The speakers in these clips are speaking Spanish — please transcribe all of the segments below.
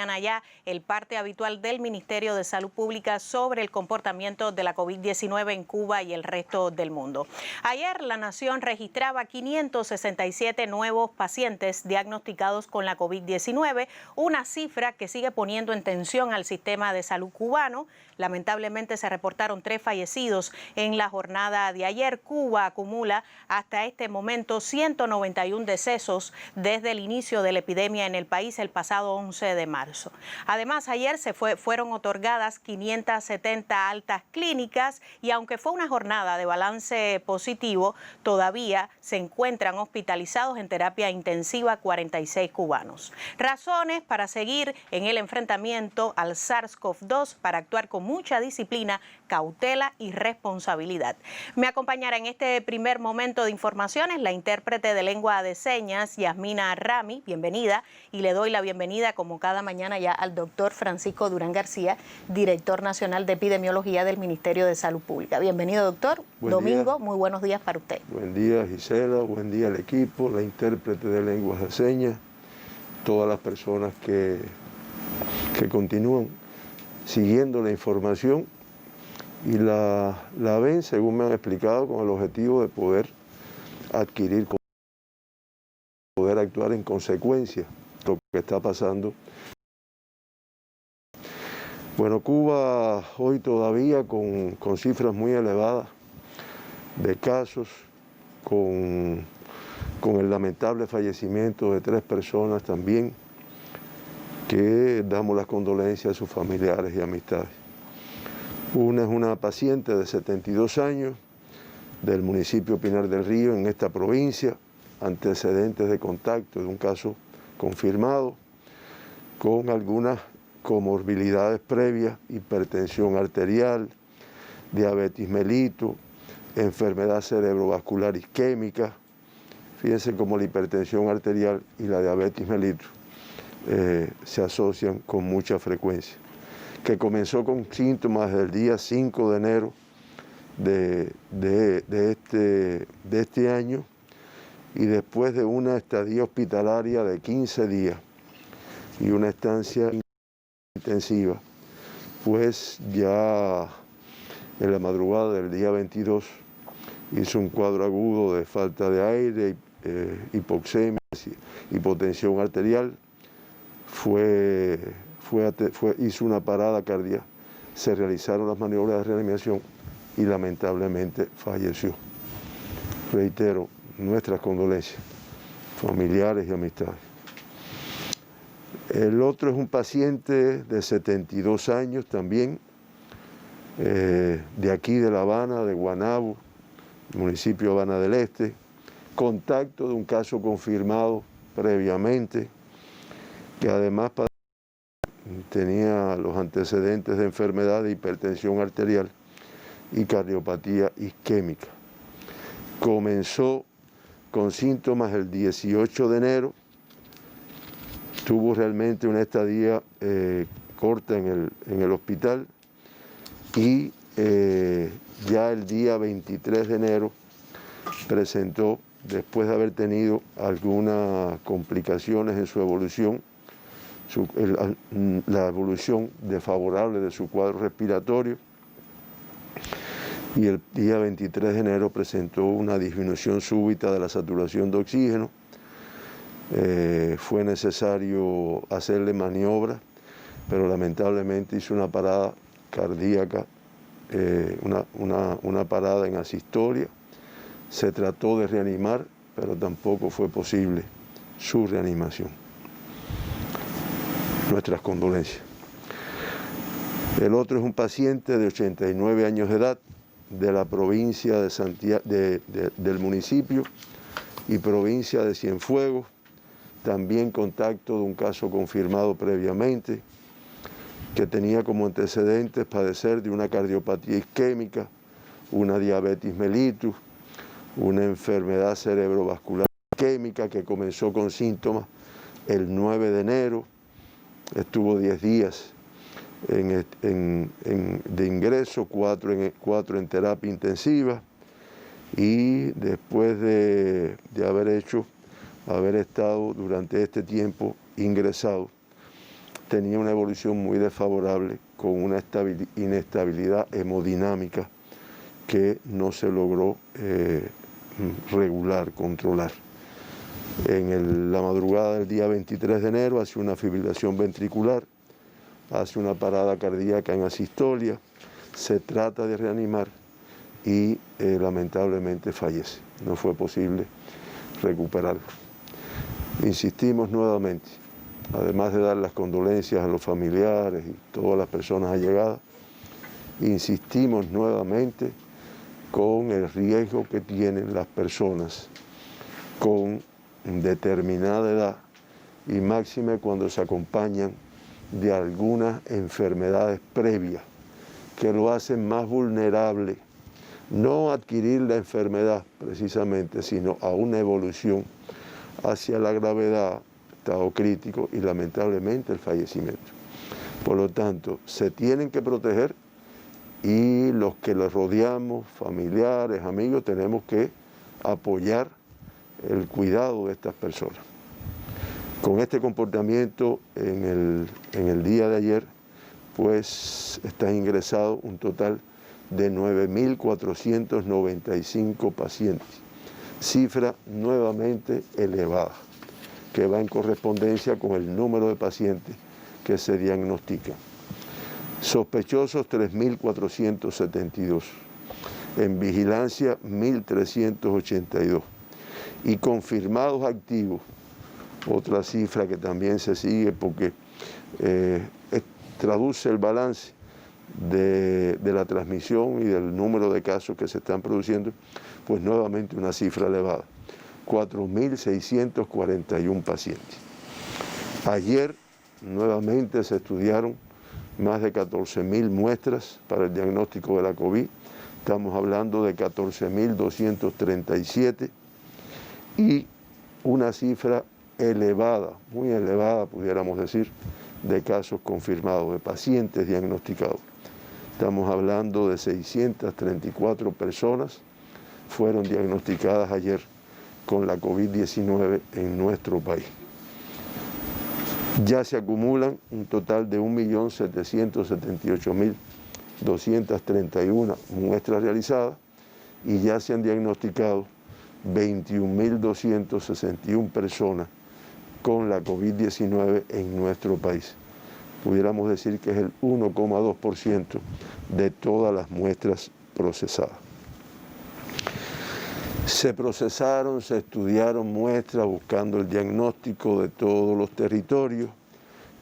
Ya el parte habitual del Ministerio de Salud Pública sobre el comportamiento de la COVID-19 en Cuba y el resto del mundo. Ayer la nación registraba 567 nuevos pacientes diagnosticados con la COVID-19, una cifra que sigue poniendo en tensión al sistema de salud cubano. Lamentablemente se reportaron 3 fallecidos en la jornada de ayer. Cuba acumula hasta este momento 191 decesos desde el inicio de la epidemia en el país el pasado 11 de marzo. Además, ayer fueron otorgadas 570 altas clínicas y aunque fue una jornada de balance positivo, todavía se encuentran hospitalizados en terapia intensiva 46 cubanos. Razones para seguir en el enfrentamiento al SARS-CoV-2 para actuar con mucha disciplina, cautela y responsabilidad. Me acompañará en este primer momento de informaciones la intérprete de lengua de señas, Yasmina Rami, bienvenida, y le doy la bienvenida como cada mañana ya al doctor Francisco Durán García, director nacional de epidemiología del Ministerio de Salud Pública. Bienvenido, doctor. Domingo, muy buenos días para usted. Buen día, Gisela, buen día al equipo, la intérprete de lenguas de señas, todas las personas que continúan siguiendo la información y la ven, según me han explicado, con el objetivo de poder adquirir, poder actuar en consecuencia de lo que está pasando. Bueno, Cuba hoy todavía con cifras muy elevadas de casos, con el lamentable fallecimiento de 3 personas también, que damos las condolencias a sus familiares y amistades. Una es una paciente de 72 años del municipio Pinar del Río en esta provincia, antecedentes de contacto de un caso confirmado, con algunas comorbilidades previas, hipertensión arterial, diabetes mellitus, enfermedad cerebrovascular isquémica. Fíjense cómo la hipertensión arterial y la diabetes mellitus se asocian con mucha frecuencia, que comenzó con síntomas del día 5 de enero de este año y después de una estadía hospitalaria de 15 días y una estancia intensiva, pues ya en la madrugada del día 22 hizo un cuadro agudo de falta de aire, hipoxemia, hipotensión arterial, hizo una parada cardíaca, se realizaron las maniobras de reanimación y lamentablemente falleció. Reitero, nuestras condolencias, familiares y amistades. El otro es un paciente de 72 años también, de aquí de La Habana, de Guanabo, municipio de Habana del Este, contacto de un caso confirmado previamente, que además tenía los antecedentes de enfermedad de hipertensión arterial y cardiopatía isquémica. Comenzó con síntomas el 18 de enero, tuvo realmente una estadía corta en el hospital y ya el día 23 de enero presentó, después de haber tenido algunas complicaciones en su evolución, la evolución desfavorable de su cuadro respiratorio, y el día 23 de enero presentó una disminución súbita de la saturación de oxígeno. Fue necesario hacerle maniobras, pero lamentablemente hizo una parada cardíaca, una parada en asistolia. Se trató de reanimar, pero tampoco fue posible su reanimación. Nuestras condolencias. El otro es un paciente de 89 años de edad, de la provincia de Santiago, del municipio y provincia de Cienfuegos, también contacto de un caso confirmado previamente, que tenía como antecedentes padecer de una cardiopatía isquémica, una diabetes mellitus, una enfermedad cerebrovascular isquémica que comenzó con síntomas el 9 de enero, estuvo 10 días de ingreso, 4 en terapia intensiva, y después de haber estado durante este tiempo ingresado, tenía una evolución muy desfavorable con una inestabilidad hemodinámica que no se logró regular, controlar. En la madrugada del día 23 de enero hace una fibrilación ventricular, hace una parada cardíaca en asistolia, se trata de reanimar y lamentablemente fallece. No fue posible recuperarlo. Insistimos nuevamente, además de dar las condolencias a los familiares y todas las personas allegadas, insistimos nuevamente con el riesgo que tienen las personas con determinada edad y máxime cuando se acompañan de algunas enfermedades previas que lo hacen más vulnerable, no a adquirir la enfermedad precisamente, sino a una evolución hacia la gravedad, estado crítico y lamentablemente el fallecimiento. Por lo tanto, se tienen que proteger y los que los rodeamos, familiares, amigos, tenemos que apoyar el cuidado de estas personas. Con este comportamiento en el día de ayer, pues están ingresados un total de 9.495 pacientes, cifra nuevamente elevada, que va en correspondencia con el número de pacientes que se diagnostican. Sospechosos 3.472, en vigilancia 1.382 y confirmados activos, otra cifra que también se sigue porque traduce el balance de la transmisión y del número de casos que se están produciendo, pues nuevamente una cifra elevada, 4.641 pacientes. Ayer nuevamente se estudiaron más de 14.000 muestras para el diagnóstico de la COVID, estamos hablando de 14.237 y una cifra elevada, muy elevada pudiéramos decir, de casos confirmados, de pacientes diagnosticados. Estamos hablando de 634 personas fueron diagnosticadas ayer con la COVID-19 en nuestro país. Ya se acumulan un total de 1.778.231 muestras realizadas y ya se han diagnosticado 21.261 personas con la COVID-19 en nuestro país. Pudiéramos decir que es el 1,2% de todas las muestras procesadas. Se procesaron, se estudiaron muestras buscando el diagnóstico de todos los territorios.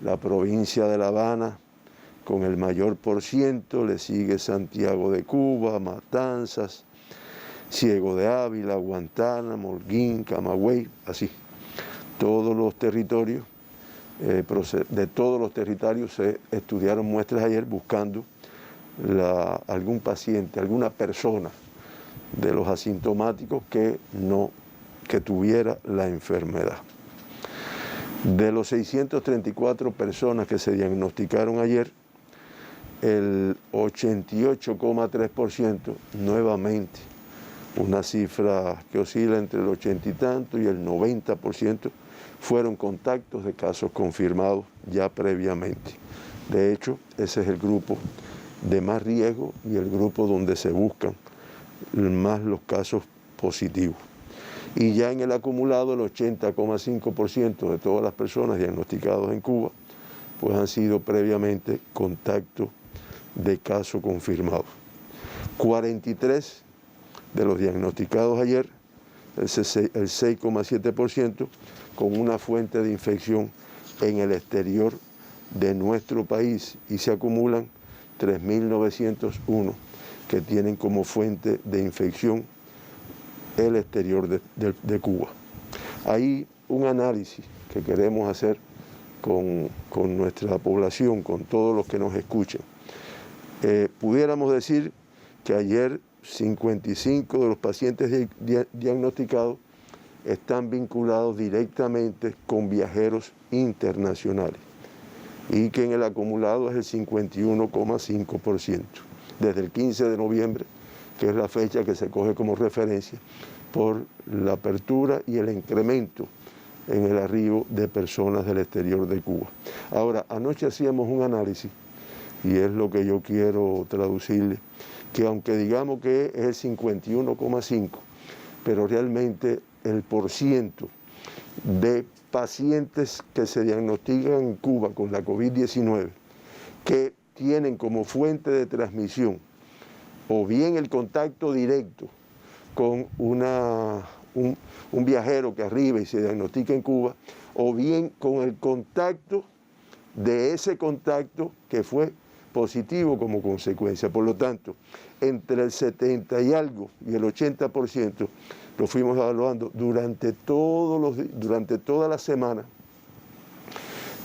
La provincia de La Habana con el mayor %, le sigue Santiago de Cuba, Matanzas, Ciego de Ávila, Guantánamo, Holguín, Camagüey, así. Todos los territorios, de todos los territorios se estudiaron muestras ayer buscando algún paciente, alguna persona de los asintomáticos que tuviera la enfermedad. De los 634 personas que se diagnosticaron ayer, el 88,3%, nuevamente, una cifra que oscila entre el 80 y tanto y el 90%, fueron contactos de casos confirmados ya previamente. De hecho, ese es el grupo de más riesgo y el grupo donde se buscan más los casos positivos. Y ya en el acumulado, el 80,5% de todas las personas diagnosticadas en Cuba, pues han sido previamente contactos de casos confirmados. 43 de los diagnosticados ayer, el 6,7%, con una fuente de infección en el exterior de nuestro país y se acumulan 3.901 que tienen como fuente de infección el exterior de Cuba. Hay un análisis que queremos hacer con nuestra población, con todos los que nos escuchan. Pudiéramos decir que ayer 55 de los pacientes diagnosticados están vinculados directamente con viajeros internacionales y que en el acumulado es el 51,5%. Desde el 15 de noviembre, que es la fecha que se coge como referencia por la apertura y el incremento en el arribo de personas del exterior de Cuba. Ahora, anoche hacíamos un análisis, y es lo que yo quiero traducirle, que aunque digamos que es el 51,5%, pero realmente el porciento de pacientes que se diagnostican en Cuba con la COVID-19, que tienen como fuente de transmisión o bien el contacto directo con un viajero que arriba y se diagnostica en Cuba, o bien con el contacto de ese contacto que fue positivo como consecuencia. Por lo tanto, entre el 70 y algo y el 80% lo fuimos evaluando durante toda la semana,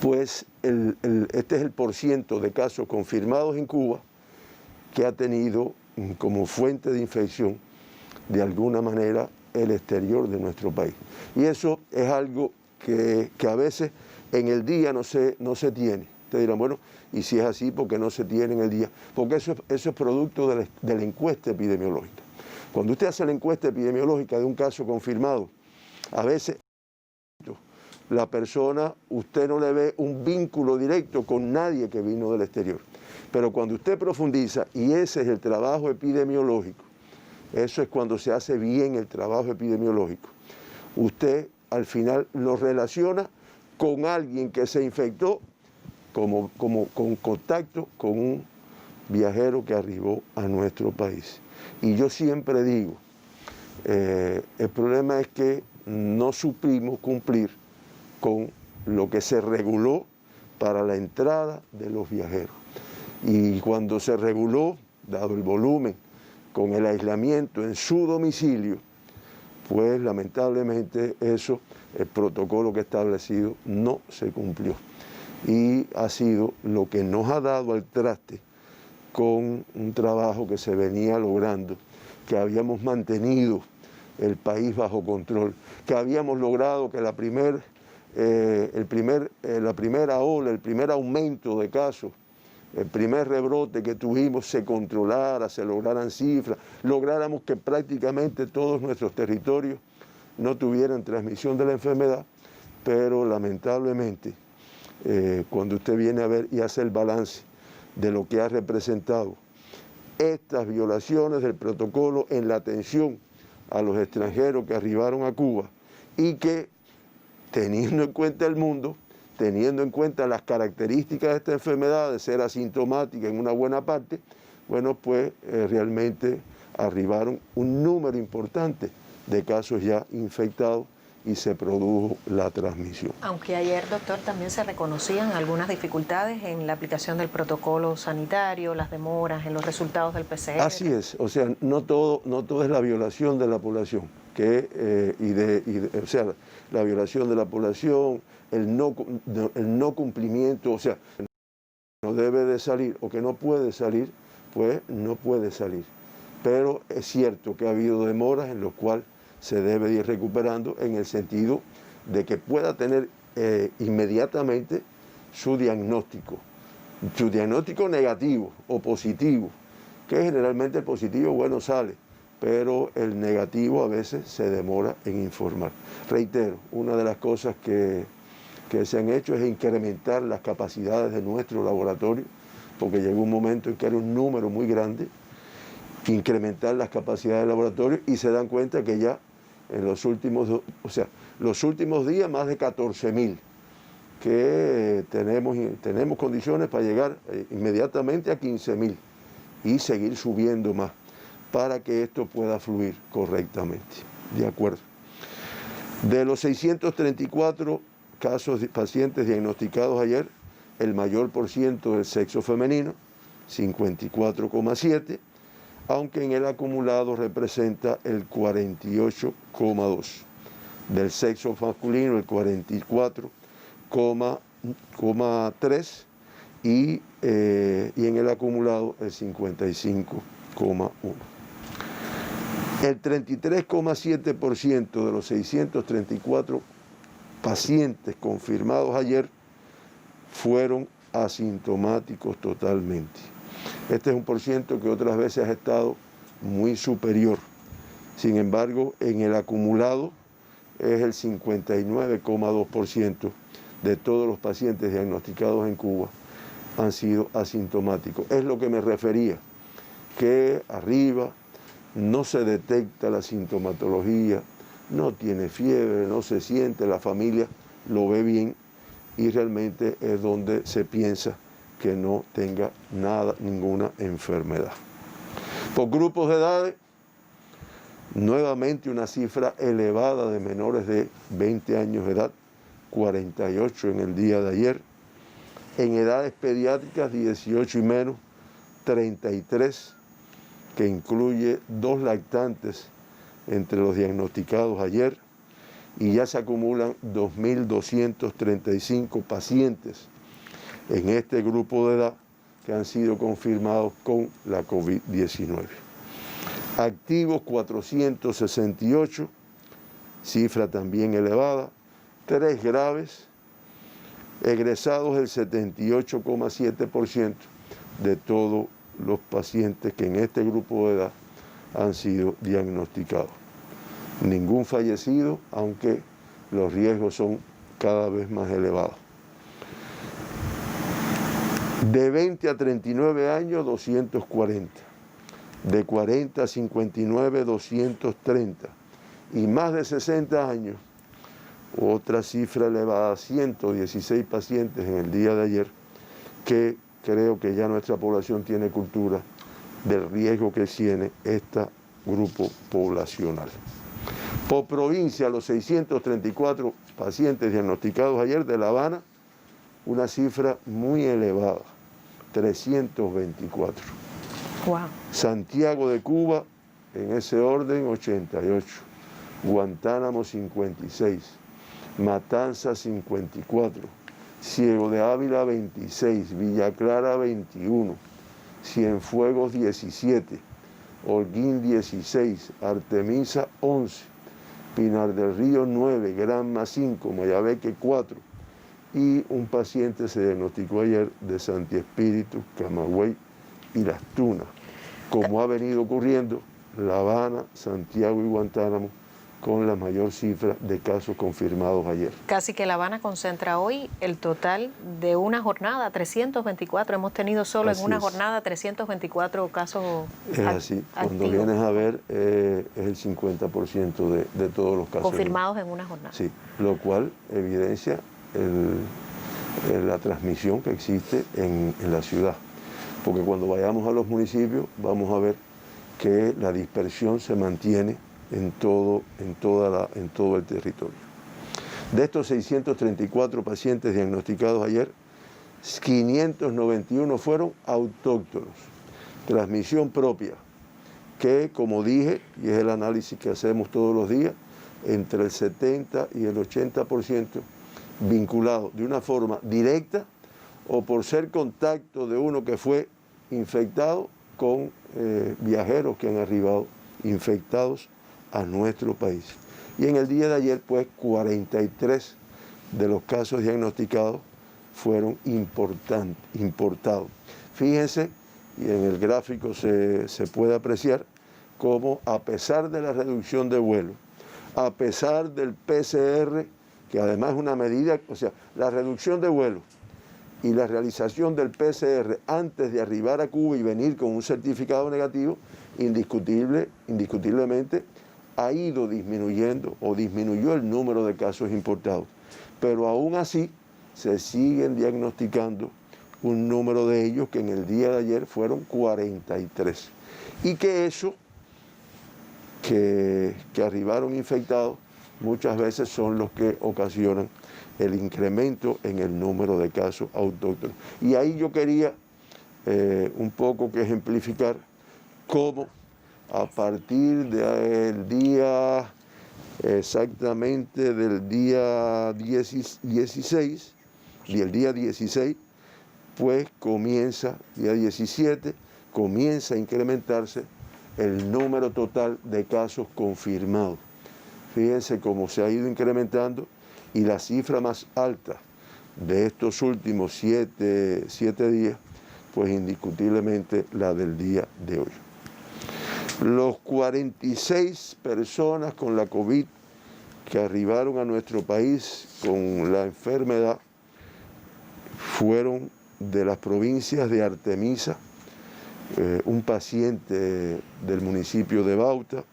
pues este es el porciento de casos confirmados en Cuba que ha tenido como fuente de infección de alguna manera el exterior de nuestro país. Y eso es algo que a veces en el día no se tiene. Ustedes dirán, bueno, y si es así, ¿por qué no se tiene en el día? Porque eso es producto de la encuesta epidemiológica. Cuando usted hace la encuesta epidemiológica de un caso confirmado, a veces la persona, usted no le ve un vínculo directo con nadie que vino del exterior. Pero cuando usted profundiza, y ese es el trabajo epidemiológico, eso es cuando se hace bien el trabajo epidemiológico, usted al final lo relaciona con alguien que se infectó con contacto con un viajero que arribó a nuestro país. Y yo siempre digo, el problema es que no supimos cumplir con lo que se reguló para la entrada de los viajeros. Y cuando se reguló, dado el volumen, con el aislamiento en su domicilio, pues lamentablemente eso, el protocolo que establecido no se cumplió. Y ha sido lo que nos ha dado al traste con un trabajo que se venía logrando, que habíamos mantenido el país bajo control, que habíamos logrado que la primera ola, el primer aumento de casos, el primer rebrote que tuvimos se controlara, se lograran cifras, lográramos que prácticamente todos nuestros territorios no tuvieran transmisión de la enfermedad, pero lamentablemente cuando usted viene a ver y hace el balance de lo que ha representado estas violaciones del protocolo en la atención a los extranjeros que arribaron a Cuba y que, teniendo en cuenta el mundo, teniendo en cuenta las características de esta enfermedad, de ser asintomática en una buena parte, bueno, pues realmente arribaron un número importante de casos ya infectados y se produjo la transmisión. Aunque ayer, doctor, también se reconocían algunas dificultades en la aplicación del protocolo sanitario, las demoras en los resultados del PCR. Así es, o sea, no todo es la violación de la población, o sea, la violación de la población, el no cumplimiento, o sea, no debe de salir o que no puede salir, pues no puede salir. Pero es cierto que ha habido demoras en las cuales se debe ir recuperando en el sentido de que pueda tener inmediatamente su diagnóstico negativo o positivo, que generalmente el positivo, bueno, sale, pero el negativo a veces se demora en informar. Reitero, una de las cosas que se han hecho es incrementar las capacidades de nuestro laboratorio, porque llegó un momento en que era un número muy grande, incrementar las capacidades del laboratorio y se dan cuenta que ya en los últimos días más de 14.000, que tenemos condiciones para llegar inmediatamente a 15.000 y seguir subiendo más para que esto pueda fluir correctamente. De acuerdo. De los 634 casos de pacientes diagnosticados ayer, el mayor porciento del sexo femenino, 54,7%, aunque en el acumulado representa el 48,2%. Del sexo masculino el 44,3% y en el acumulado el 55,1%. El 33,7% de los 634 pacientes confirmados ayer fueron asintomáticos totalmente. Este es un porciento que otras veces ha estado muy superior. Sin embargo, en el acumulado es el 59,2% de todos los pacientes diagnosticados en Cuba han sido asintomáticos. Es lo que me refería, que arriba no se detecta la sintomatología, no tiene fiebre, no se siente, la familia lo ve bien y realmente es donde se piensa que no tenga nada, ninguna enfermedad. Por grupos de edades, nuevamente una cifra elevada de menores de 20 años de edad, 48 en el día de ayer. En edades pediátricas, 18 y menos, 33, que incluye 2 lactantes entre los diagnosticados ayer, y ya se acumulan 2.235 pacientes en este grupo de edad que han sido confirmados con la COVID-19. Activos 468, cifra también elevada, 3 graves, egresados el 78,7% de todos los pacientes que en este grupo de edad han sido diagnosticados. Ningún fallecido, aunque los riesgos son cada vez más elevados. De 20 a 39 años, 240. De 40 a 59, 230. Y más de 60 años, otra cifra elevada, 116 pacientes en el día de ayer, que creo que ya nuestra población tiene cultura del riesgo que tiene este grupo poblacional. Por provincia, los 634 pacientes diagnosticados ayer de La Habana, una cifra muy elevada, 324. Wow. Santiago de Cuba, en ese orden, 88. Guantánamo, 56. Matanzas, 54. Ciego de Ávila, 26. Villa Clara, 21. Cienfuegos, 17. Holguín, 16. Artemisa, 11. Pinar del Río, 9. Granma, 5. Mayabeque, 4. Y un paciente se diagnosticó ayer de Santi Espíritu, Camagüey y Las Tunas. Como ha venido ocurriendo, La Habana, Santiago y Guantánamo con la mayor cifra de casos confirmados ayer. Casi que La Habana concentra hoy el total de una jornada, 324. Hemos tenido solo en una jornada 324 casos activos. Es así, cuando vienes a ver es el 50% de todos los casos confirmados en una jornada. Sí, lo cual evidencia la transmisión que existe en la ciudad. Porque cuando vayamos a los municipios vamos a ver que la dispersión se mantiene en todo el territorio. De estos 634 pacientes diagnosticados ayer, 591 fueron autóctonos, transmisión propia, que como dije, y es el análisis que hacemos todos los días, entre el 70 y el 80% vinculados de una forma directa o por ser contacto de uno que fue infectado con viajeros que han arribado infectados a nuestro país. Y en el día de ayer, pues, 43 de los casos diagnosticados fueron importados. Fíjense, y en el gráfico se puede apreciar, cómo a pesar de la reducción de vuelo, a pesar del PCR, que además es una medida, o sea, la reducción de vuelo y la realización del PCR antes de arribar a Cuba y venir con un certificado negativo, indiscutiblemente ha ido disminuyendo o disminuyó el número de casos importados. Pero aún así se siguen diagnosticando un número de ellos que en el día de ayer fueron 43. Y que eso, que arribaron infectados, muchas veces son los que ocasionan el incremento en el número de casos autóctonos. Y ahí yo quería un poco que ejemplificar cómo a partir del día, exactamente del día 16, y el día 16, pues comienza, día 17, comienza a incrementarse el número total de casos confirmados. Fíjense cómo se ha ido incrementando y la cifra más alta de estos últimos 7 días, pues indiscutiblemente la del día de hoy. Los 46 personas con la COVID que arribaron a nuestro país con la enfermedad fueron de las provincias de Artemisa, un paciente del municipio de Bauta,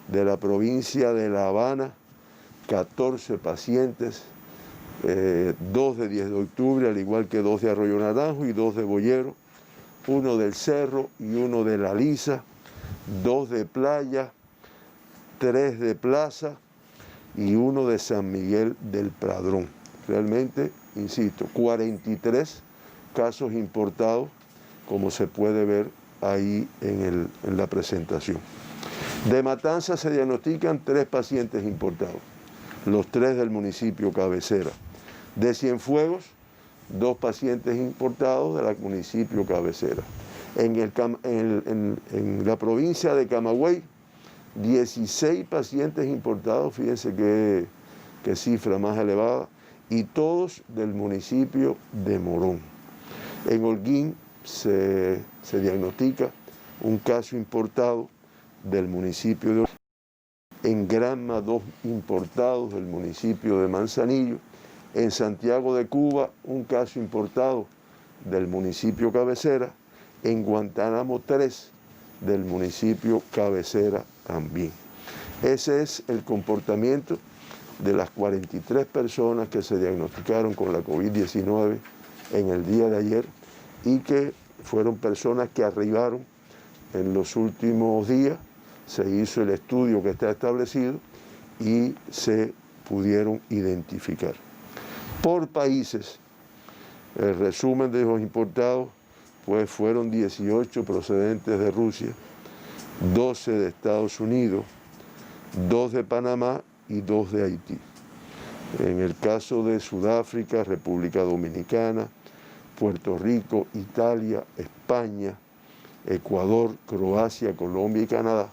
de la provincia de La Habana, 14 pacientes, 2 de 10 de octubre, al igual que 2 de Arroyo Naranjo y 2 de Boyero, 1 del Cerro y 1 de La Lisa, 2 de Playa, 3 de Plaza y 1 de San Miguel del Pradrón. Realmente, insisto, 43 casos importados, como se puede ver ahí en la presentación. De Matanzas se diagnostican 3 pacientes importados, los 3 del municipio cabecera. De Cienfuegos, 2 pacientes importados del municipio cabecera. En la provincia de Camagüey, 16 pacientes importados, fíjense qué cifra más elevada, y todos del municipio de Morón. En Holguín se diagnostica un caso importado del municipio de Holguín. En Granma, 2 importados del municipio de Manzanillo. En Santiago de Cuba, un caso importado del municipio cabecera. En Guantánamo, 3 del municipio cabecera también. Ese es el comportamiento de las 43 personas que se diagnosticaron con la COVID-19 en el día de ayer y que fueron personas que arribaron en los últimos días. Se hizo el estudio que está establecido y se pudieron identificar. Por países, el resumen de los importados, pues fueron 18 procedentes de Rusia, 12 de Estados Unidos, 2 de Panamá y 2 de Haití. En el caso de Sudáfrica, República Dominicana, Puerto Rico, Italia, España, Ecuador, Croacia, Colombia y Canadá,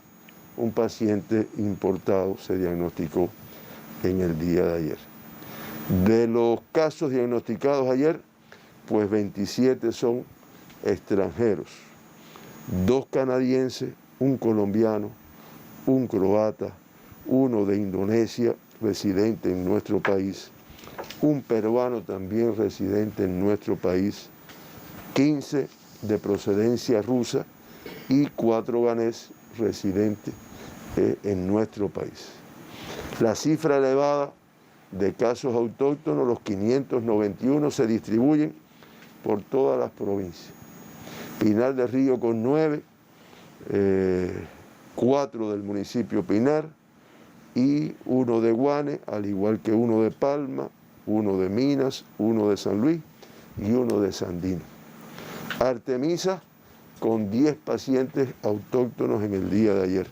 un paciente importado se diagnosticó en el día de ayer. De los casos diagnosticados ayer, pues 27 son extranjeros, 2 canadienses, 1 colombiano, 1 croata, 1 de Indonesia, residente en nuestro país, 1 peruano también residente en nuestro país, 15 de procedencia rusa y 4 ganeses residentes en nuestro país. La cifra elevada de casos autóctonos, los 591, se distribuyen por todas las provincias. Pinar del Río con 9, 4 del municipio Pinar y 1 de Guane, al igual que 1 de Palma, 1 de Minas, 1 de San Luis y 1 de Sandino. Artemisa con 10 pacientes autóctonos en el día de ayer,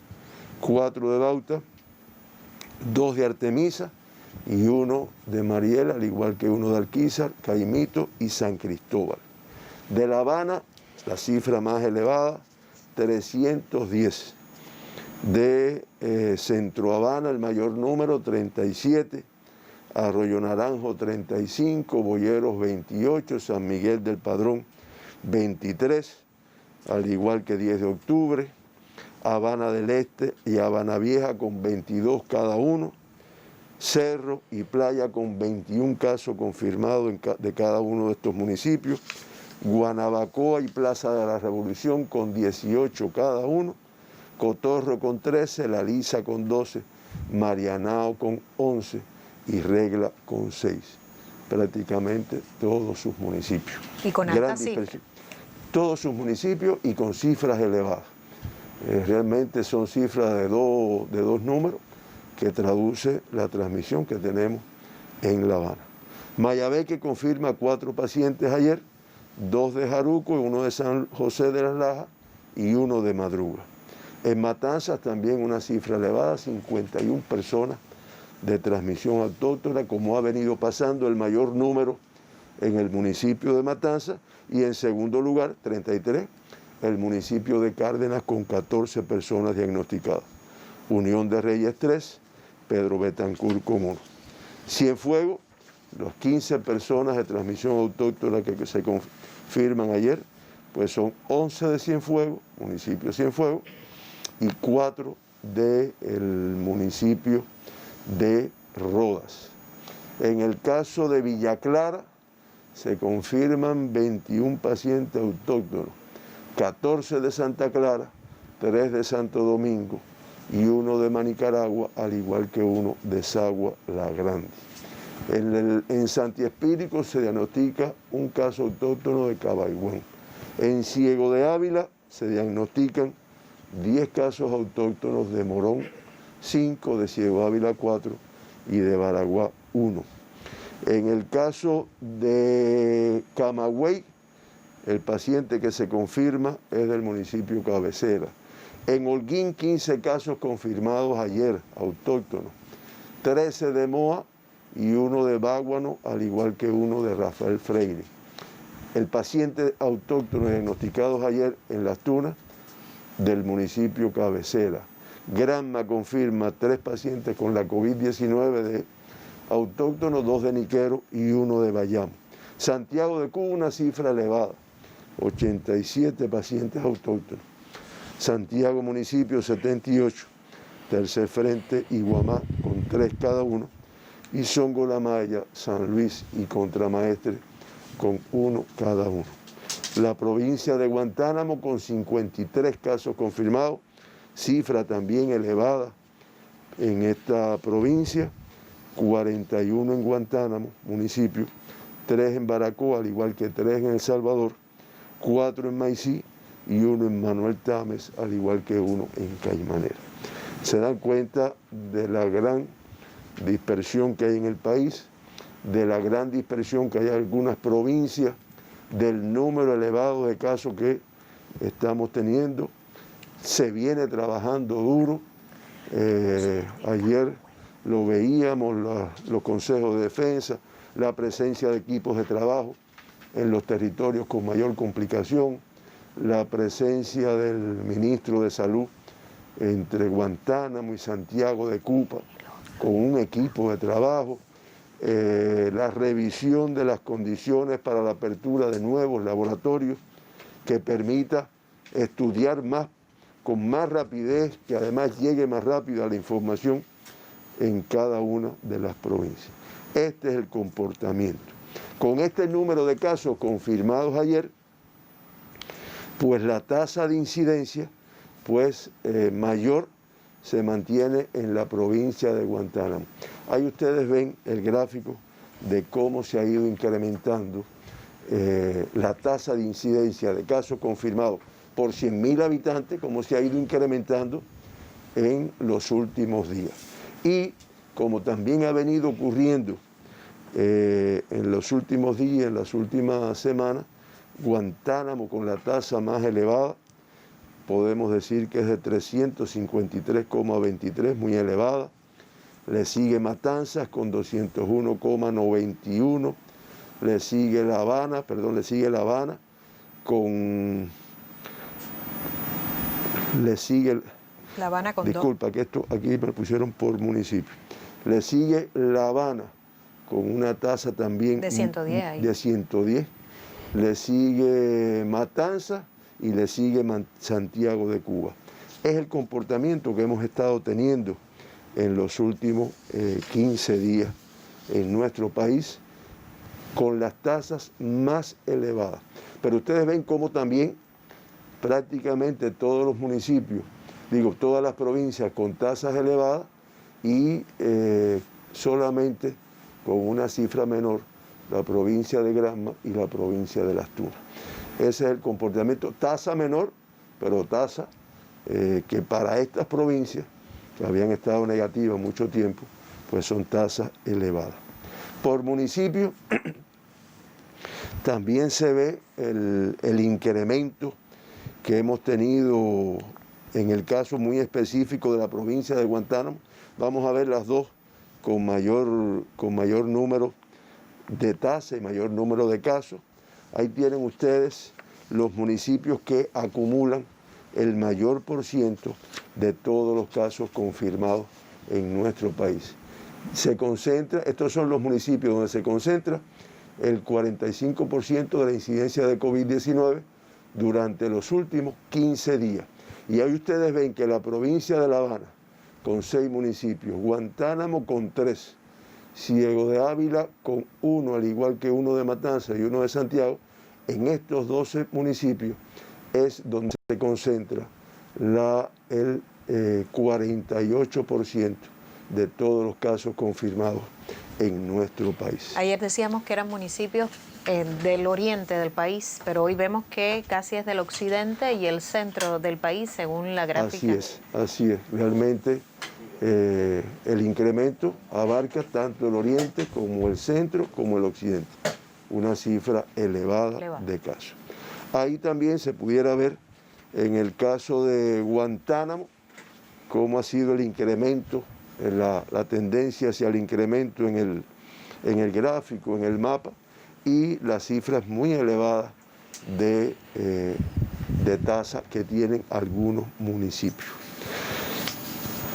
4 de Bauta, 2 de Artemisa y 1 de Mariel, al igual que 1 de Alquizar, Caimito y San Cristóbal. De La Habana, la cifra más elevada, 310. De Centro Habana, el mayor número, 37. Arroyo Naranjo, 35. Boyeros, 28. San Miguel del Padrón, 23. Al igual que 10 de octubre. Habana del Este y Habana Vieja con 22 cada uno. Cerro y Playa con 21 casos confirmados de cada uno de estos municipios. Guanabacoa y Plaza de la Revolución con 18 cada uno. Cotorro con 13, La Lisa con 12, Marianao con 11 y Regla con 6. Prácticamente todos sus municipios. Y con alta cifra. Todos sus municipios y con cifras elevadas. Realmente son cifras de dos números que traduce la transmisión que tenemos en La Habana. Mayabeque confirma 4 pacientes ayer, 2 de Jaruco, 1 de San José de las Lajas y 1 de Madruga. En Matanzas también una cifra elevada, 51 personas de transmisión autóctona, como ha venido pasando el mayor número en el municipio de Matanzas, y en segundo lugar, 33, el municipio de Cárdenas con 14 personas diagnosticadas. Unión de Reyes 3, Pedro Betancur con 1. Cienfuegos, las 15 personas de transmisión autóctona que se confirman ayer, pues son 11 de Cienfuegos, municipio de Cienfuegos, y 4 del municipio de Rodas. En el caso de Villa Clara, se confirman 21 pacientes autóctonos, 14 de Santa Clara, 3 de Santo Domingo y 1 de Manicaragua, al igual que 1 de Sagua La Grande. En Santi Espíritu se diagnostica un caso autóctono de Cabaigüén. En Ciego de Ávila se diagnostican 10 casos autóctonos de Morón, 5 de Ciego de Ávila 4 y de Baraguá 1. En el caso de Camagüey, el paciente que se confirma es del municipio Cabecera. En Holguín, 15 casos confirmados ayer, autóctonos, 13 de Moa y 1 de Báguano, al igual que 1 de Rafael Freire. El paciente autóctono diagnosticados ayer en Las Tunas, del municipio Cabecera. Granma confirma 3 pacientes con la COVID-19 de autóctonos, 2 de Niquero y 1 de Bayamo. Santiago de Cuba, una cifra elevada, 87 pacientes autóctonos. Santiago municipio 78, Tercer Frente y Guamá con 3 cada uno, y Songo La Maya, San Luis y Contramaestre con 1 cada uno. La provincia de Guantánamo con 53 casos confirmados, cifra también elevada en esta provincia, 41 en Guantánamo municipio, 3 en Baracoa, al igual que 3 en El Salvador, 4 en Maicí y 1 en Manuel Tames, al igual que 1 en Caimanera. Se dan cuenta de la gran dispersión que hay en el país, de la gran dispersión que hay en algunas provincias, del número elevado de casos que estamos teniendo. Se viene trabajando duro. Ayer lo veíamos, los consejos de defensa, la presencia de equipos de trabajo en los territorios con mayor complicación, la presencia del ministro de Salud entre Guantánamo y Santiago de Cuba con un equipo de trabajo, la revisión de las condiciones para la apertura de nuevos laboratorios que permita estudiar más, con más rapidez, que además llegue más rápido a la información en cada una de las provincias. Este es el comportamiento. Con este número de casos confirmados ayer, pues la tasa de incidencia mayor se mantiene en la provincia de Guantánamo. Ahí ustedes ven el gráfico de cómo se ha ido incrementando la tasa de incidencia de casos confirmados por 100.000 habitantes, cómo se ha ido incrementando en los últimos días. Y como también ha venido ocurriendo en los últimos días, en las últimas semanas, Guantánamo con la tasa más elevada, podemos decir que es de 353,23, muy elevada. Le sigue Matanzas con 201,91. Le sigue La Habana con... Le sigue... La Habana con disculpa, que esto aquí me pusieron por municipio. Le sigue La Habana con una tasa también... De 110 ahí. De 110. Le sigue Matanzas y le sigue Santiago de Cuba. Es el comportamiento que hemos estado teniendo en los últimos 15 días en nuestro país, con las tasas más elevadas. Pero ustedes ven cómo también prácticamente todos los municipios, todas las provincias con tasas elevadas y solamente con una cifra menor, la provincia de Granma y la provincia de Las Tunas. Ese es el comportamiento, tasa menor, pero tasa que para estas provincias, que habían estado negativas mucho tiempo, pues son tasas elevadas. Por municipio, también se ve el incremento que hemos tenido en el caso muy específico de la provincia de Guantánamo. Vamos a ver las dos con mayor número de tasa y mayor número de casos. Ahí tienen ustedes los municipios que acumulan el mayor % de todos los casos confirmados en nuestro país. Estos son los municipios donde se concentra el 45% de la incidencia de COVID-19 durante los últimos 15 días. Y ahí ustedes ven que la provincia de La Habana, con 6 municipios, Guantánamo con 3, Ciego de Ávila con uno, al igual que uno de Matanzas y uno de Santiago, en estos 12 municipios es donde se concentra el 48% de todos los casos confirmados en nuestro país. Ayer decíamos que eran municipios del oriente del país, pero hoy vemos que casi es del occidente y el centro del país, según la gráfica. Así es. Realmente el incremento abarca tanto el oriente como el centro como el occidente. Una cifra elevada de casos. Ahí también se pudiera ver en el caso de Guantánamo cómo ha sido el incremento, la tendencia hacia el incremento en el gráfico, en el mapa, y las cifras muy elevadas de tasa que tienen algunos municipios.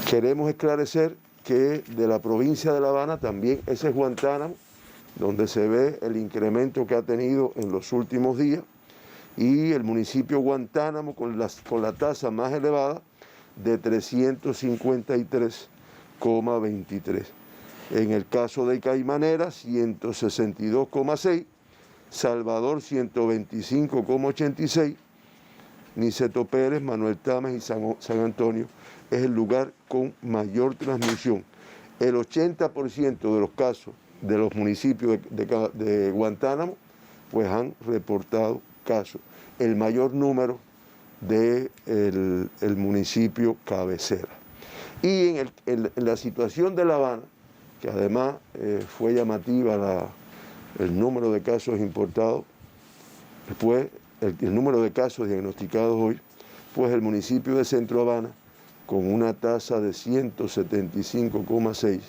Queremos esclarecer que de la provincia de La Habana también ese es Guantánamo, donde se ve el incremento que ha tenido en los últimos días, y el municipio Guantánamo con la tasa más elevada de 353,23. En el caso de Caimanera, 162,6, Salvador 125,86, Niceto Pérez, Manuel Tames y San Antonio es el lugar con mayor transmisión. El 80% de los casos de los municipios de Guantánamo pues han reportado casos. El mayor número del municipio cabecera. Y en la situación de La Habana, que además fue llamativa el número de casos importados, después el número de casos diagnosticados hoy, pues el municipio de Centro Habana, con una tasa de 175,6,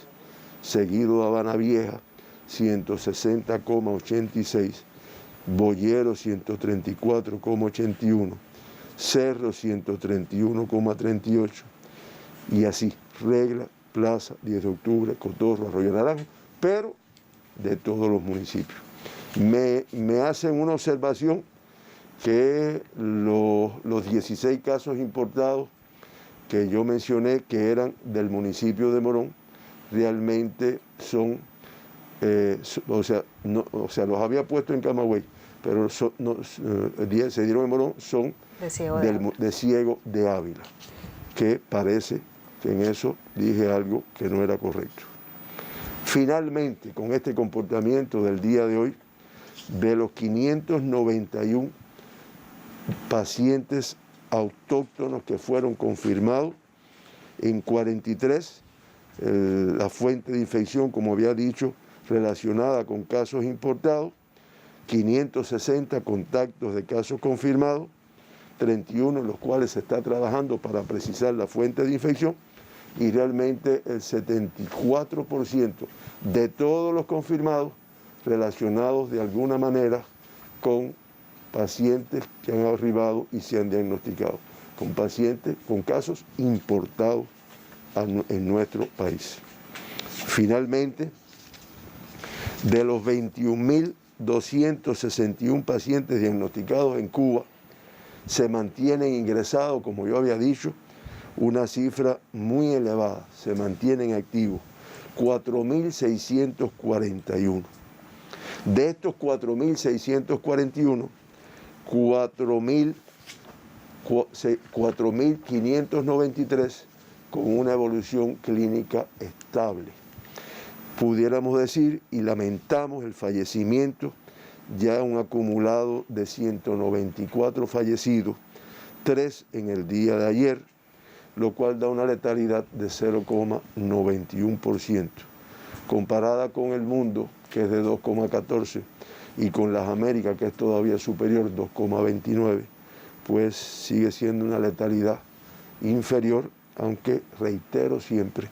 seguido de Habana Vieja, 160,86, Boyero 134,81, Cerro 131,38, y así, Regla, Plaza, 10 de octubre, Cotorro, Arroyo Naranjo, pero de todos los municipios. Me hacen una observación que los 16 casos importados que yo mencioné que eran del municipio de Morón, realmente son, los había puesto en Camagüey, pero se dieron en Morón, son de Ciego de Ávila, que parece que en eso dije algo que no era correcto. Finalmente, con este comportamiento del día de hoy, de los 591 pacientes autóctonos que fueron confirmados, en 43 la fuente de infección, como había dicho, relacionada con casos importados, 560 contactos de casos confirmados, 31 en los cuales se está trabajando para precisar la fuente de infección, y realmente el 74% de todos los confirmados relacionados de alguna manera con pacientes que han arribado y se han diagnosticado, con pacientes, con casos importados en nuestro país. Finalmente, de los 21.261 pacientes diagnosticados en Cuba, se mantienen ingresados, como yo había dicho, una cifra muy elevada, se mantienen activos, 4.641. De estos 4.641, 4.593 con una evolución clínica estable. Pudiéramos decir, y lamentamos el fallecimiento, ya un acumulado de 194 fallecidos, 3 en el día de ayer, lo cual da una letalidad de 0,91%. Comparada con el mundo, que es de 2,14%, y con las Américas, que es todavía superior, 2,29%, pues sigue siendo una letalidad inferior, aunque reitero siempre,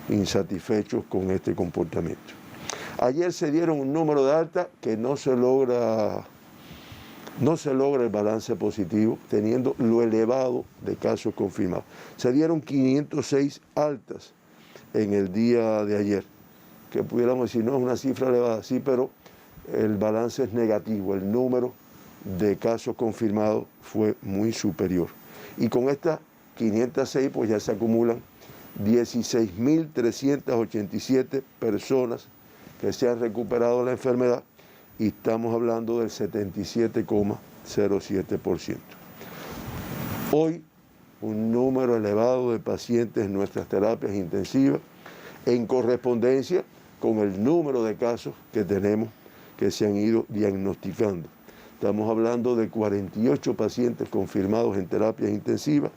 insatisfechos con este comportamiento. Ayer se dieron un número de alta que no se logra el balance positivo, teniendo lo elevado de casos confirmados. Se dieron 506 altas en el día de ayer, que pudiéramos decir, no es una cifra elevada, sí, pero el balance es negativo, el número de casos confirmados fue muy superior. Y con estas 506 pues ya se acumulan 16.387 personas que se han recuperado de la enfermedad y estamos hablando del 77,07%. Hoy, un número elevado de pacientes en nuestras terapias intensivas en correspondencia con el número de casos que tenemos que se han ido diagnosticando. Estamos hablando de 48 pacientes confirmados en terapias intensivas,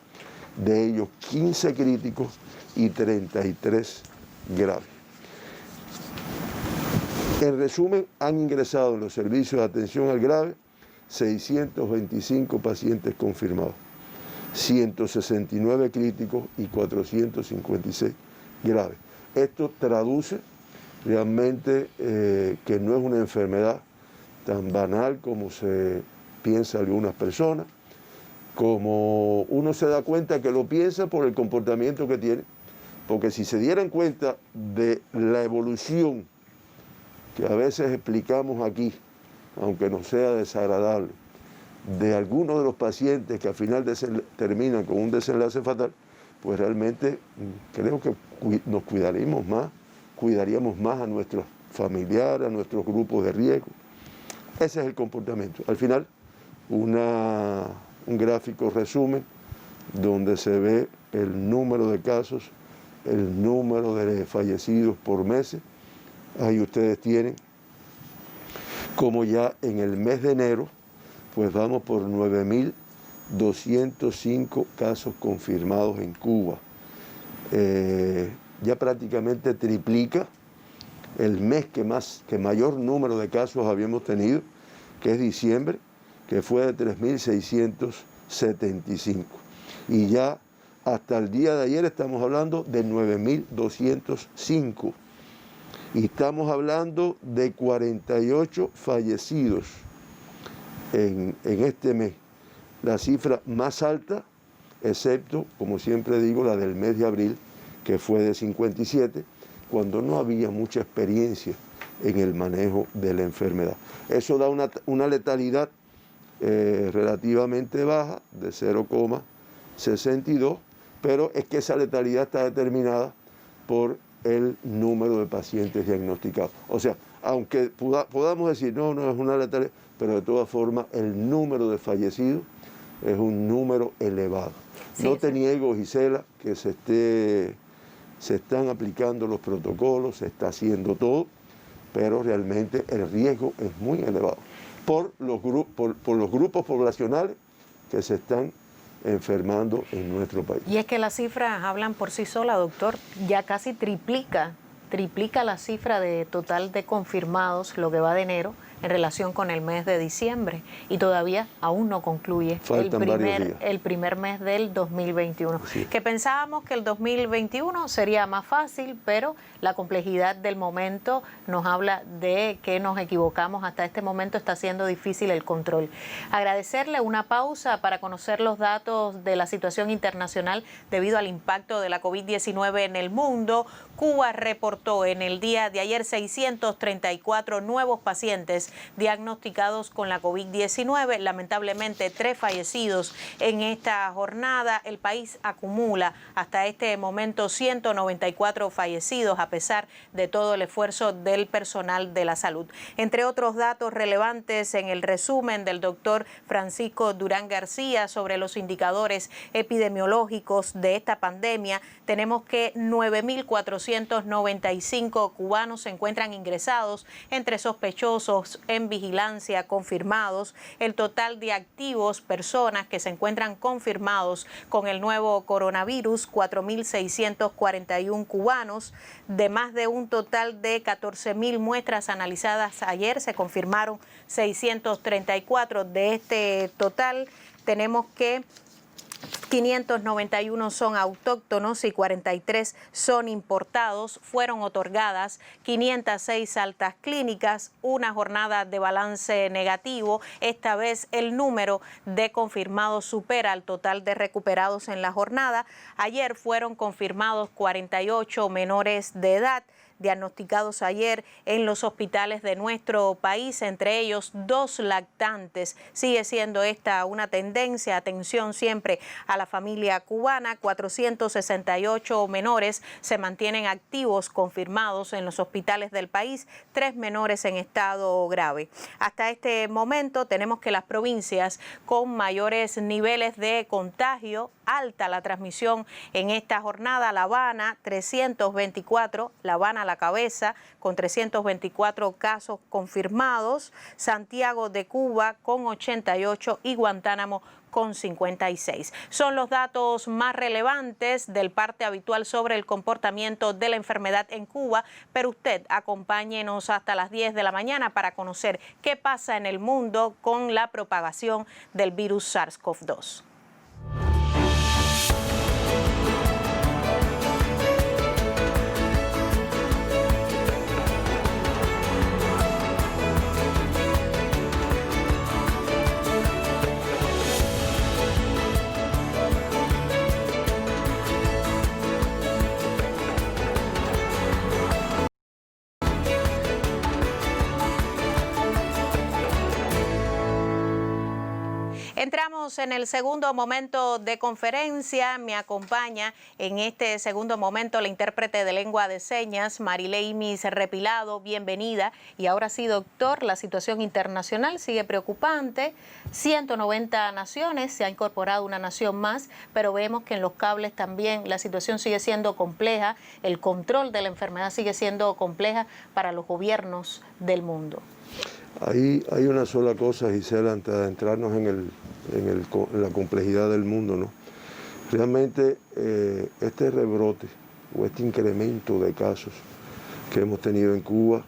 de ellos 15 críticos y 33 graves. En resumen, han ingresado en los servicios de atención al grave 625 pacientes confirmados, 169 críticos y 456 graves. Esto traduce realmente que no es una enfermedad tan banal como se piensa algunas personas, como uno se da cuenta que lo piensa por el comportamiento que tiene, porque si se dieran cuenta de la evolución que a veces explicamos aquí, aunque no sea desagradable, de algunos de los pacientes que al final terminan con un desenlace fatal, pues realmente creo que nos cuidaríamos más a nuestros familiares, a nuestros grupos de riesgo. Ese es el comportamiento. Al final, un gráfico resumen donde se ve el número de casos, el número de fallecidos por meses. Ahí ustedes tienen como ya en el mes de enero, pues vamos por 9.205 casos confirmados en Cuba. Ya prácticamente triplica el mes que mayor número de casos habíamos tenido, que es diciembre, que fue de 3.675. Y ya hasta el día de ayer estamos hablando de 9.205. Y estamos hablando de 48 fallecidos en este mes. La cifra más alta, excepto, como siempre digo, la del mes de abril, que fue de 57, cuando no había mucha experiencia en el manejo de la enfermedad. Eso da una letalidad relativamente baja, de 0,62, pero es que esa letalidad está determinada por el número de pacientes diagnosticados. O sea, aunque podamos decir, no es una letalidad, pero de todas formas el número de fallecidos es un número elevado. Sí, no te niego, Gisela, que se están aplicando los protocolos, se está haciendo todo, pero realmente el riesgo es muy elevado por los grupos poblacionales que se están enfermando en nuestro país. Y es que las cifras hablan por sí solas, doctor. Ya casi triplica la cifra de total de confirmados, lo que va de enero, en relación con el mes de diciembre. Y todavía aún no concluye el primer mes del 2021. Sí. Que pensábamos que el 2021 sería más fácil, pero la complejidad del momento nos habla de que nos equivocamos. Hasta este momento está siendo difícil el control. Agradecerle una pausa para conocer los datos de la situación internacional debido al impacto de la COVID-19 en el mundo. Cuba reportó en el día de ayer 634 nuevos pacientes diagnosticados con la COVID-19. Lamentablemente, 3 fallecidos en esta jornada. El país acumula hasta este momento 194 fallecidos, a pesar de todo el esfuerzo del personal de la salud. Entre otros datos relevantes en el resumen del doctor Francisco Durán García sobre los indicadores epidemiológicos de esta pandemia, tenemos que 9.495 cubanos se encuentran ingresados entre sospechosos en vigilancia confirmados. El total de activos, personas que se encuentran confirmados con el nuevo coronavirus, 4.641 cubanos. De más de un total de 14.000 muestras analizadas ayer, se confirmaron 634. De este total, tenemos que 591 son autóctonos y 43 son importados. Fueron otorgadas 506 altas clínicas, una jornada de balance negativo. Esta vez el número de confirmados supera el total de recuperados en la jornada. Ayer fueron confirmados 48 menores de edad. diagnosticados ayer en los hospitales de nuestro país, entre ellos 2 lactantes. Sigue siendo esta una tendencia. Atención siempre a la familia cubana. 468 menores se mantienen activos confirmados en los hospitales del país, 3 menores en estado grave. Hasta este momento tenemos que las provincias con mayores niveles de contagio, alta la transmisión en esta jornada: La Habana 324, La Habana a la cabeza con 324 casos confirmados, Santiago de Cuba con 88 y Guantánamo con 56. Son los datos más relevantes del parte habitual sobre el comportamiento de la enfermedad en Cuba, pero usted acompáñenos hasta las 10 de la mañana para conocer qué pasa en el mundo con la propagación del virus SARS-CoV-2. Entramos en el segundo momento de conferencia. Me acompaña en este segundo momento la intérprete de lengua de señas, Marileimis Repilado. Bienvenida. Y ahora sí, doctor, la situación internacional sigue preocupante. 190 naciones, se ha incorporado una nación más, pero vemos que en los cables también la situación sigue siendo compleja. El control de la enfermedad sigue siendo compleja para los gobiernos del mundo. Hay una sola cosa, Gisela, antes de entrarnos en la complejidad del mundo, ¿no? Realmente este rebrote o este incremento de casos que hemos tenido en Cuba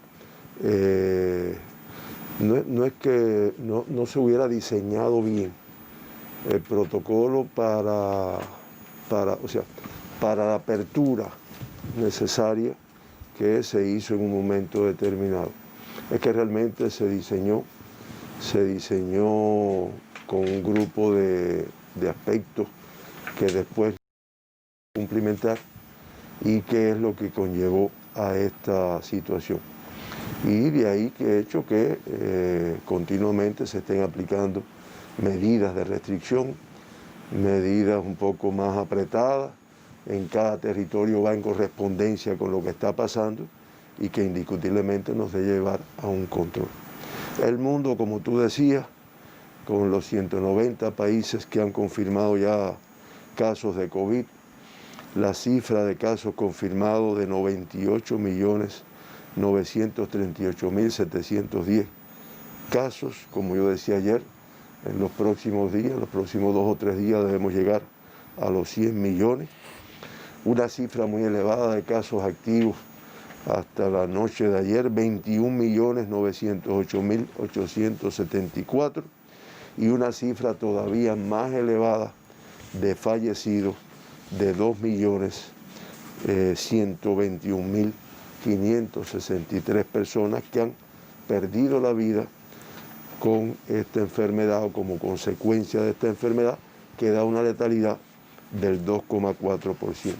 no es que no se hubiera diseñado bien el protocolo para la apertura necesaria que se hizo en un momento determinado. Es que realmente se diseñó con un grupo de aspectos que después cumplimentar, y que es lo que conllevó a esta situación. Y de ahí que he hecho que continuamente se estén aplicando medidas de restricción, medidas un poco más apretadas. En cada territorio va en correspondencia con lo que está pasando, y que indiscutiblemente nos debe llevar a un control. El mundo, como tú decías, con los 190 países que han confirmado ya casos de COVID, la cifra de casos confirmados de 98.938.710 casos, como yo decía ayer, en los próximos días, los próximos 2 o 3 días debemos llegar a los 100 millones, una cifra muy elevada de casos activos. Hasta la noche de ayer, 21.908.874, y una cifra todavía más elevada de fallecidos de 2.121.563 personas que han perdido la vida con esta enfermedad o como consecuencia de esta enfermedad, que da una letalidad del 2,4%.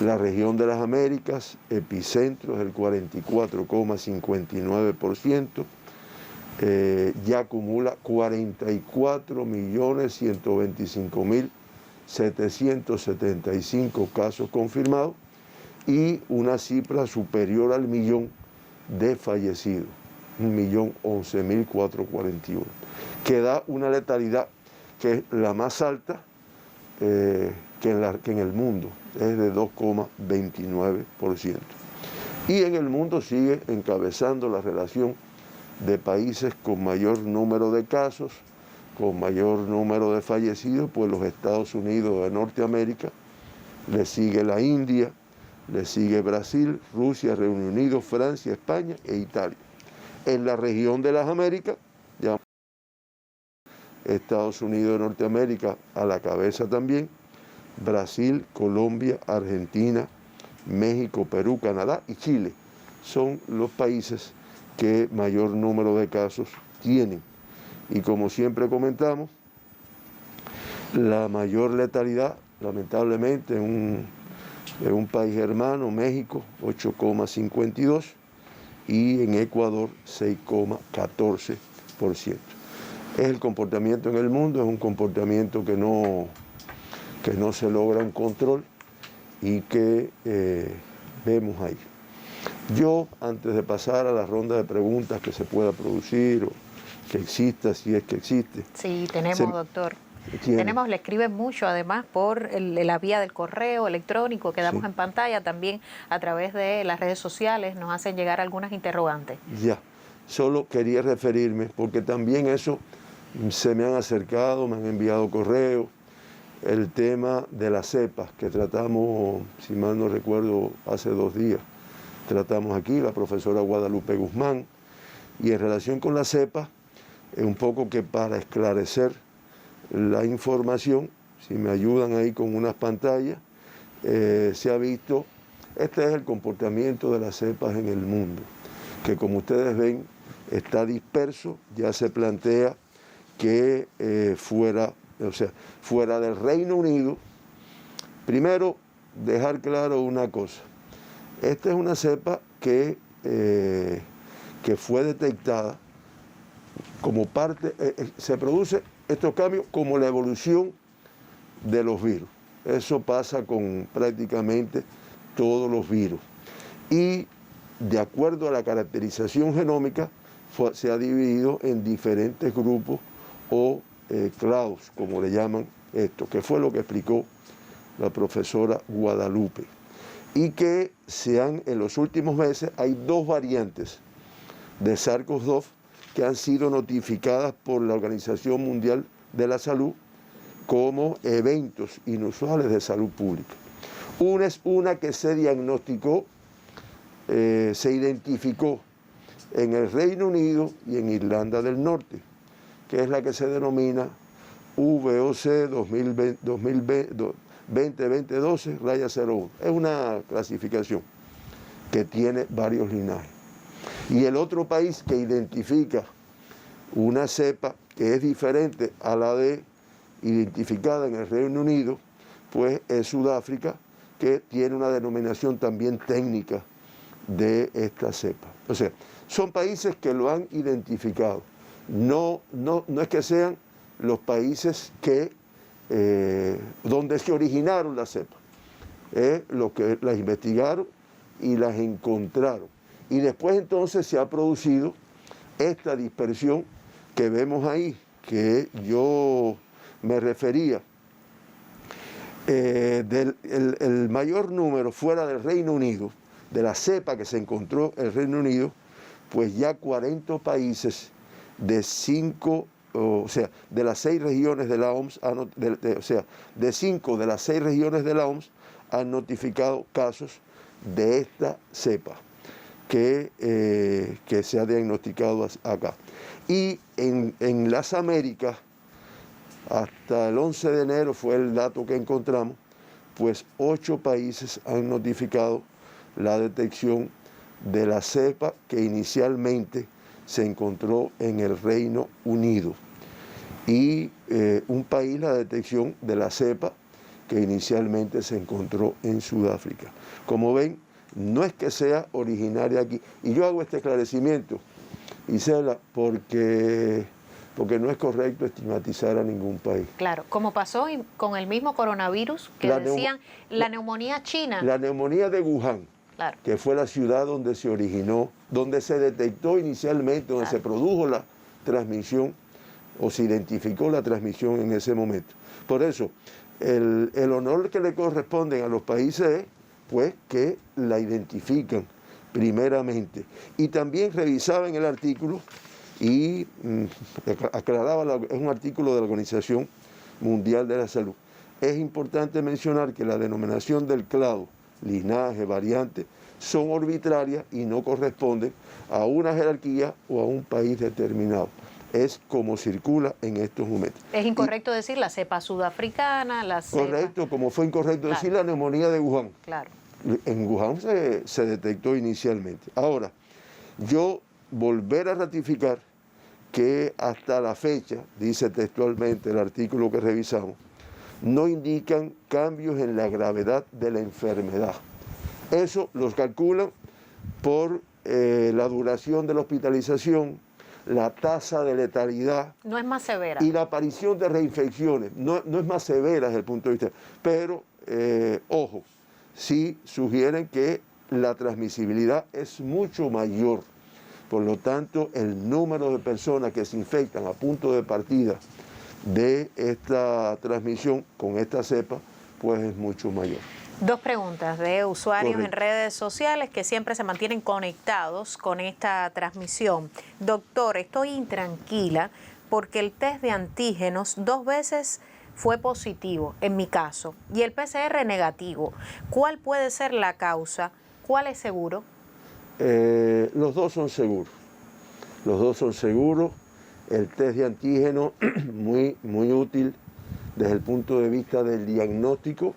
La región de las Américas, epicentro, es el 44,59%, ya acumula 44.125.775 casos confirmados y una cifra superior al millón de fallecidos, 1.011.441, que da una letalidad que es la más alta que en el mundo, es de 2,29%. Y en el mundo sigue encabezando la relación de países con mayor número de casos, con mayor número de fallecidos, pues los Estados Unidos de Norteamérica, le sigue la India, le sigue Brasil, Rusia, Reino Unido, Francia, España e Italia. En la región de las Américas, ya Estados Unidos de Norteamérica a la cabeza también, Brasil, Colombia, Argentina, México, Perú, Canadá y Chile son los países que mayor número de casos tienen. Y como siempre comentamos, la mayor letalidad, lamentablemente, En un país hermano, México, 8,52%, y en Ecuador, 6,14%. Es el comportamiento en el mundo, es un comportamiento que no se logra en control y que vemos ahí. Yo, antes de pasar a la ronda de preguntas que se pueda producir o que exista, si es que existe. Sí, tenemos, doctor. Tenemos, le escriben mucho, además, por la vía del correo electrónico que damos en pantalla, también a través de las redes sociales nos hacen llegar algunas interrogantes. Ya, solo quería referirme, porque también eso se me han acercado, me han enviado correos, el tema de las cepas que tratamos, si mal no recuerdo, hace 2 días. Tratamos aquí, la profesora Guadalupe Guzmán, y en relación con la cepa, un poco que para esclarecer la información, si me ayudan ahí con unas pantallas, se ha visto, este es el comportamiento de las cepas en el mundo, que como ustedes ven está disperso, ya se plantea que fuera del Reino Unido. Primero, dejar claro una cosa, esta es una cepa que fue detectada como parte, se produce estos cambios como la evolución de los virus. Eso pasa con prácticamente todos los virus. Y de acuerdo a la caracterización genómica, se ha dividido en diferentes grupos o clados, como le llaman esto, que fue lo que explicó la profesora Guadalupe. Y que en los últimos meses hay 2 variantes de SARS-CoV-2 que han sido notificadas por la Organización Mundial de la Salud como eventos inusuales de salud pública. Una es una que se diagnosticó, se identificó en el Reino Unido y en Irlanda del Norte, que es la que se denomina VOC 2020-12-01. Es una clasificación que tiene varios linajes. Y el otro país que identifica una cepa que es diferente a la identificada en el Reino Unido, pues es Sudáfrica, que tiene una denominación también técnica de esta cepa. O sea, son países que lo han identificado. No es que sean los países donde se originaron las cepas. Los que las investigaron y las encontraron. Y después entonces se ha producido esta dispersión que vemos ahí, que yo me refería. El mayor número fuera del Reino Unido, de la cepa que se encontró en el Reino Unido, pues ya 40 países de 5, de las 6 regiones de la OMS, de 5 de las 6 regiones de la OMS han notificado casos de esta cepa que se ha diagnosticado acá. Y en las Américas, hasta el 11 de enero fue el dato que encontramos, pues 8 países han notificado la detección de la cepa que inicialmente se encontró en el Reino Unido. Y un país la detección de la cepa que inicialmente se encontró en Sudáfrica. Como ven, no es que sea originaria aquí. Y yo hago este esclarecimiento, Isela, porque no es correcto estigmatizar a ningún país. Claro, como pasó con el mismo coronavirus, que decían la neumonía china. La neumonía de Wuhan, claro, que fue la ciudad donde se originó, donde se detectó inicialmente, donde se produjo la transmisión, o se identificó la transmisión en ese momento. Por eso, el honor que le corresponde a los países es, pues, que la identifican primeramente. Y también revisaba en el artículo y aclaraba, es un artículo de la Organización Mundial de la Salud. Es importante mencionar que la denominación del clado, linaje, variante, son arbitrarias y no corresponden a una jerarquía o a un país determinado. Es como circula en estos momentos. Es incorrecto decir la cepa sudafricana, la cepa... Correcto, como fue incorrecto decir la neumonía de Wuhan. Claro. En Wuhan se detectó inicialmente. Ahora, yo volver a ratificar que hasta la fecha, dice textualmente el artículo que revisamos, no indican cambios en la gravedad de la enfermedad. Eso los calculan por la duración de la hospitalización, la tasa de letalidad. No es más severa. Y la aparición de reinfecciones. No es más severa desde el punto de vista. Pero, ojo, sí sugieren que la transmisibilidad es mucho mayor. Por lo tanto, el número de personas que se infectan a punto de partida de esta transmisión con esta cepa, pues es mucho mayor. Dos preguntas de usuarios Correcto. en redes sociales que siempre se mantienen conectados con esta transmisión. Doctor, estoy intranquila porque el test de antígenos 2 veces fue positivo, en mi caso, y el PCR negativo. ¿Cuál puede ser la causa? ¿Cuál es seguro? Los dos son seguros. Los dos son seguros. El test de antígeno muy útil desde el punto de vista del diagnóstico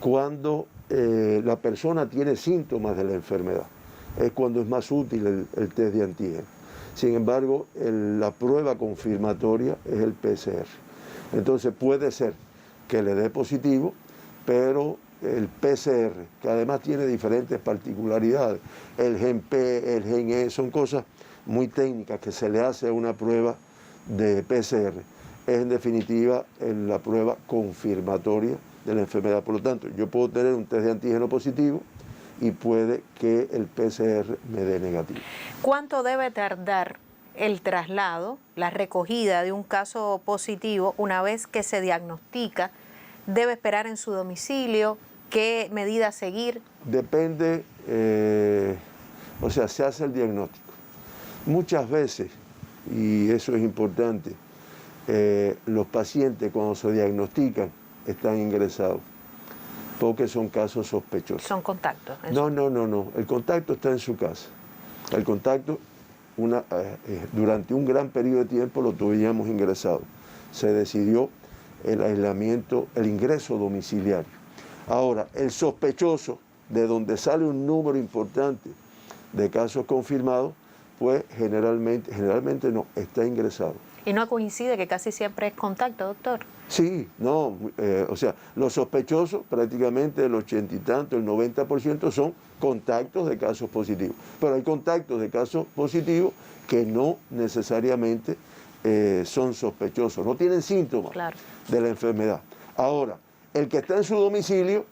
cuando la persona tiene síntomas de la enfermedad. Es cuando es más útil el test de antígeno. Sin embargo, la prueba confirmatoria es el PCR. Entonces puede ser que le dé positivo, pero el PCR, que además tiene diferentes particularidades, el gen P, el gen E, son cosas muy técnicas que se le hace a una prueba de PCR. Es en definitiva la prueba confirmatoria de la enfermedad. Por lo tanto, yo puedo tener un test de antígeno positivo y puede que el PCR me dé negativo. ¿Cuánto debe tardar el traslado, la recogida de un caso positivo una vez que se diagnostica? ¿Debe esperar en su domicilio? ¿Qué medidas seguir? Depende, o sea, se hace el diagnóstico. Muchas veces, y eso es importante, los pacientes cuando se diagnostican están ingresados porque son casos sospechosos. ¿Son contactos? No. El contacto está en su casa. El contacto, durante un gran periodo de tiempo lo tuvimos ingresado. Se decidió el aislamiento, el ingreso domiciliario. Ahora, el sospechoso, de donde sale un número importante de casos confirmados, pues generalmente no, está ingresado. ¿Y no coincide que casi siempre es contacto, doctor? Sí, no, o sea, los sospechosos, prácticamente el 80 y tanto, el 90% son contactos de casos positivos. Pero hay contactos de casos positivos que no necesariamente son sospechosos, no tienen síntomas de la enfermedad. Ahora, el que está en su domicilio,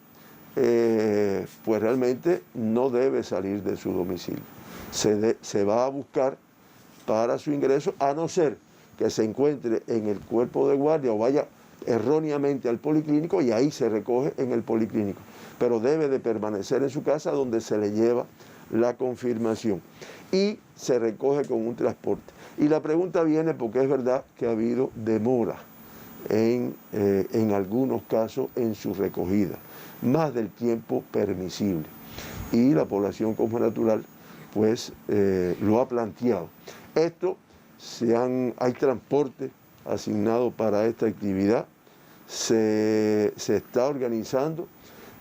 pues realmente no debe salir de su domicilio. Se va a buscar para su ingreso, a no ser que se encuentre en el cuerpo de guardia o vaya erróneamente al policlínico y ahí se recoge en el policlínico. Pero debe de permanecer en su casa donde se le lleva la confirmación y se recoge con un transporte. Y la pregunta viene porque es verdad que ha habido demora en algunos casos en su recogida, más del tiempo permisible. Y la población como natural pues lo ha planteado. Esto hay transporte asignado para esta actividad, se está organizando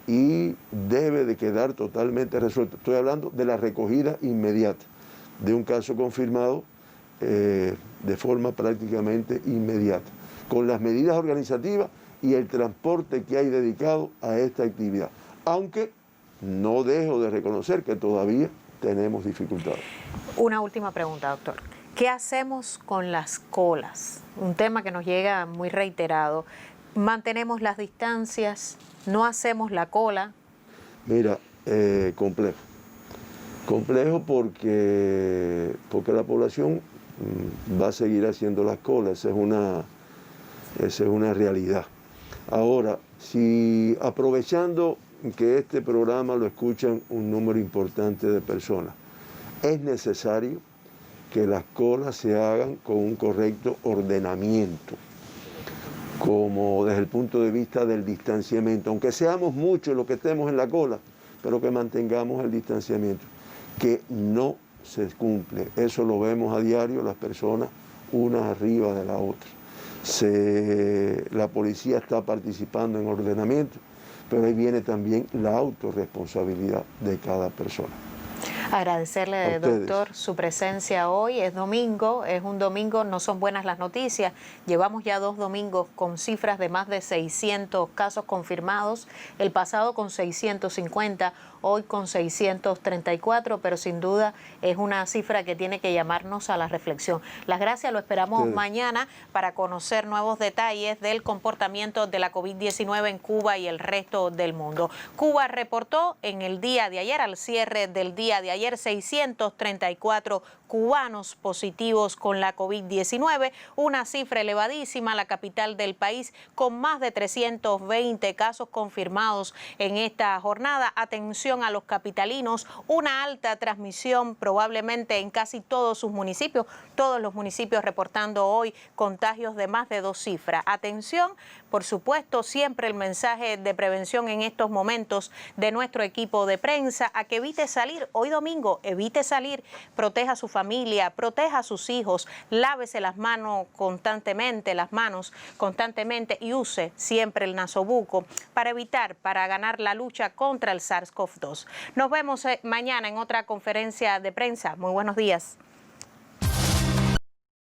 y debe de quedar totalmente resuelto. Estoy hablando de la recogida inmediata de un caso confirmado de forma prácticamente inmediata, con las medidas organizativas y el transporte que hay dedicado a esta actividad. Aunque no dejo de reconocer que todavía tenemos dificultades. Una última pregunta, doctor. ¿Qué hacemos con las colas? Un tema que nos llega muy reiterado. ¿Mantenemos las distancias? ¿No hacemos la cola? Mira, complejo. Complejo porque la población va a seguir haciendo las colas. Esa es una realidad. Ahora, si aprovechando que este programa lo escuchan un número importante de personas, es necesario que las colas se hagan con un correcto ordenamiento, como desde el punto de vista del distanciamiento, aunque seamos muchos los que estemos en la cola, pero que mantengamos el distanciamiento, que no se cumple. Eso lo vemos a diario, las personas unas arriba de la otra. La policía está participando en ordenamiento, pero ahí viene también la autorresponsabilidad de cada persona. Agradecerle, doctor, su presencia hoy. Es domingo, es un domingo, no son buenas las noticias. Llevamos ya 2 domingos con cifras de más de 600 casos confirmados, el pasado con 650, hoy con 634, pero sin duda es una cifra que tiene que llamarnos a la reflexión. Las gracias, lo esperamos mañana para conocer nuevos detalles del comportamiento de la COVID-19 en Cuba y el resto del mundo. Cuba reportó en el día de ayer, al cierre del día de ayer, 634 cubanos positivos con la COVID-19, una cifra elevadísima, la capital del país con más de 320 casos confirmados en esta jornada. Atención a los capitalinos, una alta transmisión probablemente en casi todos sus municipios, todos los municipios reportando hoy contagios de más de 2 cifras. Atención, por supuesto, siempre el mensaje de prevención en estos momentos de nuestro equipo de prensa a que evite salir, hoy domingo, evite salir, proteja a su familia, proteja a sus hijos, lávese las manos constantemente, y use siempre el nasobuco para ganar la lucha contra el SARS-CoV-2. Nos vemos mañana en otra conferencia de prensa. Muy buenos días.